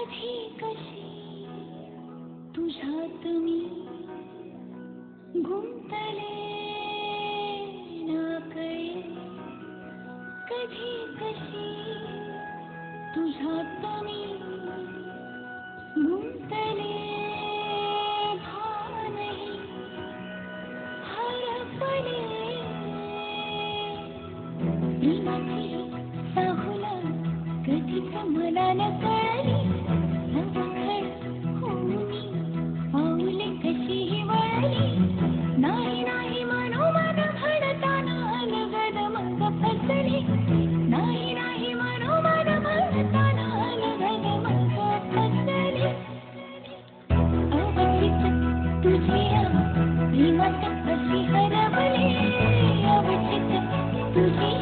कधी कशी तुझ्यात मी गुंतले ना कळे, कधी कशी तुझ्यात मी गुंतले भानही हरपले. मी माझी साहुला कधीच मला न कळली, सवखळ होऊनी पाऊले कशीही वळली. नाही नाही मनोमन म्हणताना अलगद मग फसली. नाही नाही मनोमन म्हणताना अलगद मग फसली. अवचित तुझ्या प्रेमात कशी हरवले, अवचित तुझी